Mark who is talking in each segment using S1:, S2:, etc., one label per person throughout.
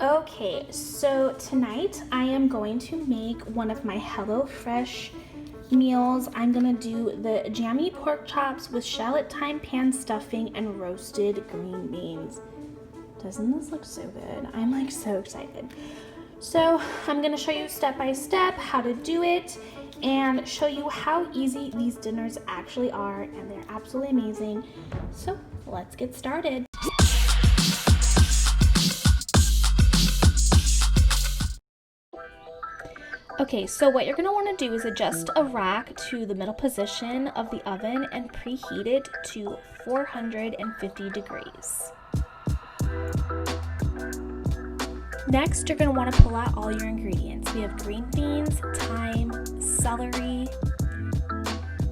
S1: Okay, so tonight I am going to make one of my HelloFresh meals. I'm gonna do the Jammy pork chops with shallot thyme pan stuffing and roasted green beans. Doesn't this look so good? I'm like so excited. So I'm gonna show you step by step how to do it and show you how easy these dinners actually are, and they're absolutely amazing. So let's get started. Okay, so what you're gonna wanna do is adjust a rack to the middle position of the oven and preheat it to 450 degrees. Next, you're gonna wanna pull out all your ingredients. We have green beans, thyme, celery,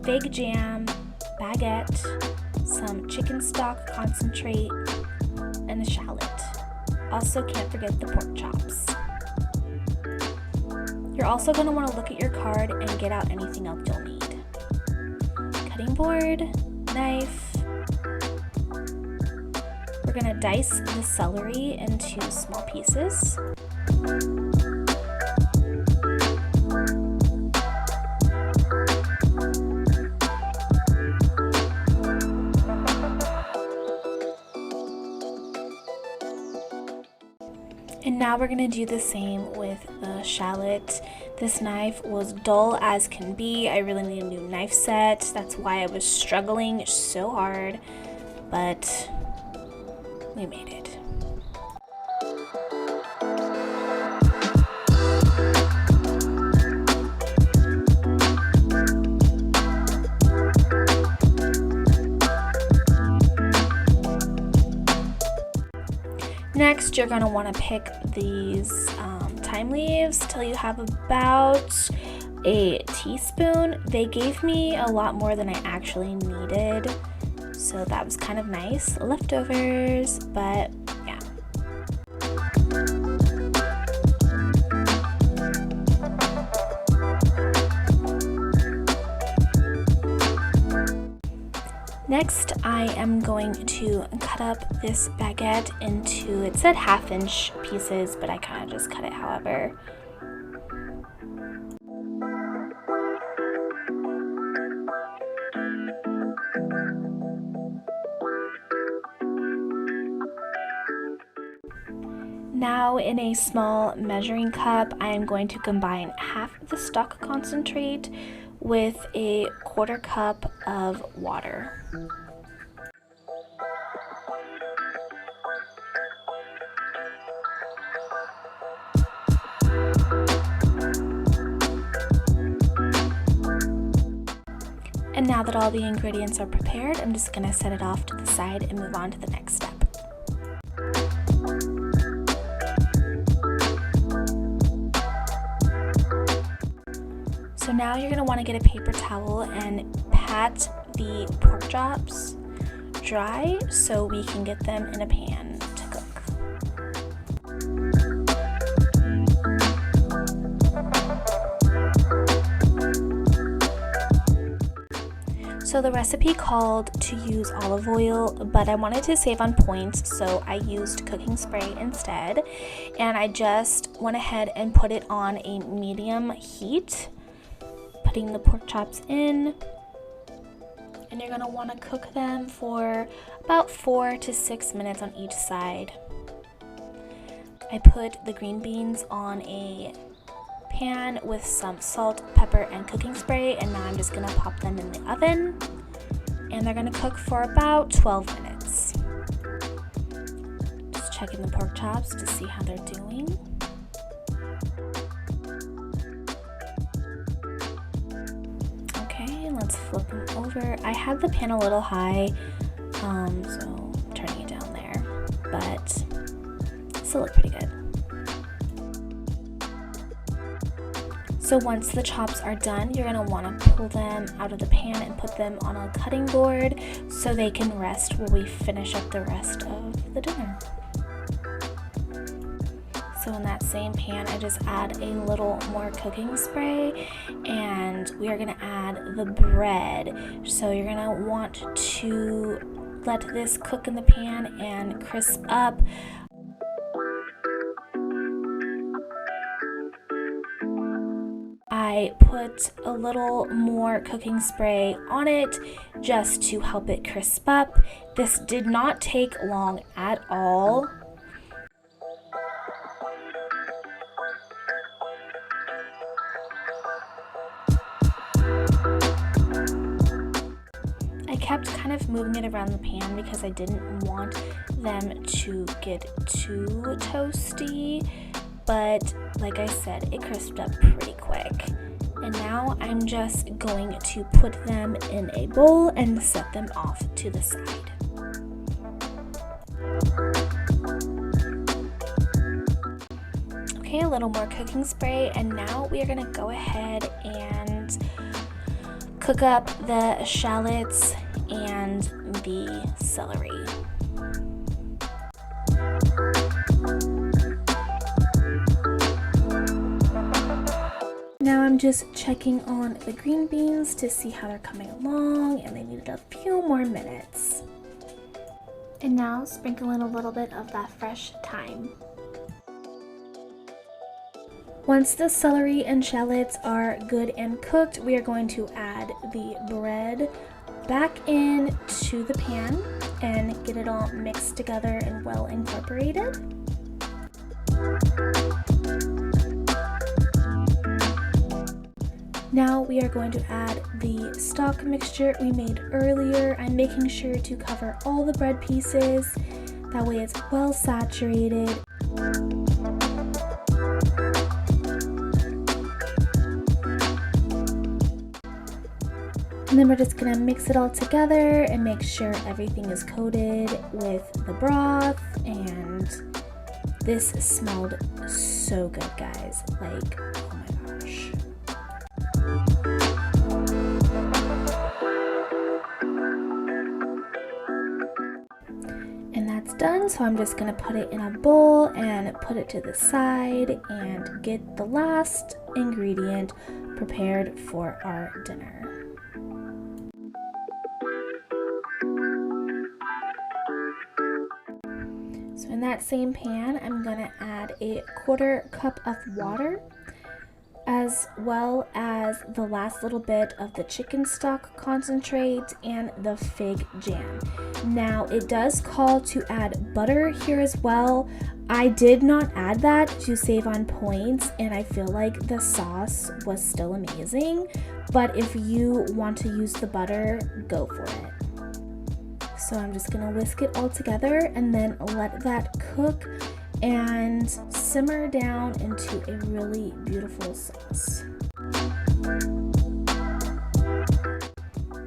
S1: fig jam, baguette, some chicken stock concentrate, and a shallot. Also, can't forget the pork chops. You're also going to want to look at your card and get out anything else you'll need. Cutting board, knife. We're going to dice the celery into small pieces. And now we're going to do the same with the shallot. This knife was dull as can be. I really need a new knife set. That's why I was struggling so hard, but we made it. Next, you're going to want to pick these thyme leaves till you have about a teaspoon. They gave me a lot more than I actually needed, so that was kind of nice. Leftovers, but yeah. Next, I am going to cut up this baguette into, it said 1/2-inch pieces, but I kind of just cut it however. Now in a small measuring cup, I am going to combine half of the stock concentrate with a 1/4 cup of water. And now that all the ingredients are prepared, I'm just going to set it off to the side and move on to the next step. So now you're going to want to get a paper towel and pat the pork chops dry so we can get them in a pan to cook. So the recipe called to use olive oil, but I wanted to save on points, so I used cooking spray instead. And I just went ahead and put it on a medium heat, putting the pork chops in. And you're gonna wanna cook them for about 4 to 6 minutes on each side. I put the green beans on a pan with some salt, pepper, and cooking spray, and now I'm just gonna pop them in the oven, and they're gonna cook for about 12 minutes. Just checking the pork chops to see how they're doing. Okay, let's flip them over. I had the pan a little high, so I'm turning it down there, but still look pretty good. So once the chops are done, you're going to want to pull them out of the pan and put them on a cutting board so they can rest while we finish up the rest of the dinner. So in that same pan, I just add a little more cooking spray, and we are going to add the bread. So you're going to want to let this cook in the pan and crisp up. I put a little more cooking spray on it just to help it crisp up. This did not take long at all. I kept kind of moving it around the pan because I didn't want them to get too toasty, but like I said, it crisped up pretty quick. And now I'm just going to put them in a bowl and set them off to the side. Okay, a little more cooking spray, and now we are going to go ahead and cook up the shallots and the celery. Now I'm just checking on the green beans to see how they're coming along, and they needed a few more minutes. And now sprinkle in a little bit of that fresh thyme. Once the celery and shallots are good and cooked, we are going to add the bread back into the pan and get it all mixed together and well incorporated. Now we are going to add the stock mixture we made earlier. I'm making sure to cover all the bread pieces, that way it's well saturated. And then we're just going to mix it all together and make sure everything is coated with the broth. And this smelled so good, guys. Like, oh my gosh. And that's done, so I'm just going to put it in a bowl and put it to the side and get the last ingredient prepared for our dinner. So in that same pan, I'm going to add a 1/4 cup of water, as well as the last little bit of the chicken stock concentrate and the fig jam. Now it does call to add butter here as well. I did not add that to save on points, and I feel like the sauce was still amazing, but if you want to use the butter, go for it. So I'm just gonna whisk it all together and then let that cook and simmer down into a really beautiful sauce.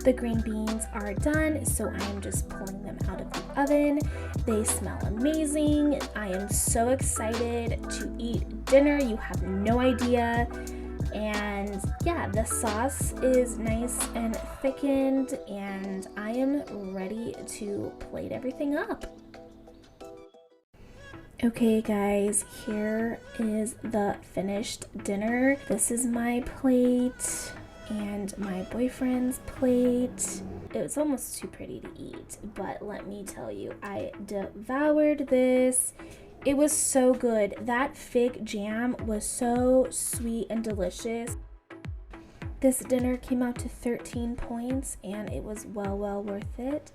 S1: The green beans are done, so I am just pulling them out of the oven. They smell amazing. I am so excited to eat dinner. You have no idea. And yeah, the sauce is nice and thickened, and I am ready to plate everything up. Okay guys, here is the finished dinner. This is my plate and my boyfriend's plate. It was almost too pretty to eat, but let me tell you, I devoured this. It was so good. That fig jam was so sweet and delicious. This dinner came out to 13 points, and it was well worth it.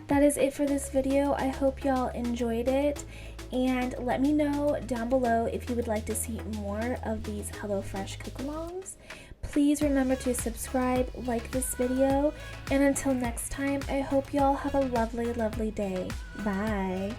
S1: That is it for this video. I hope y'all enjoyed it, and let me know down below if you would like to see more of these HelloFresh cook-alongs. Please remember to subscribe, like this video, and until next time, I hope y'all have a lovely day. Bye.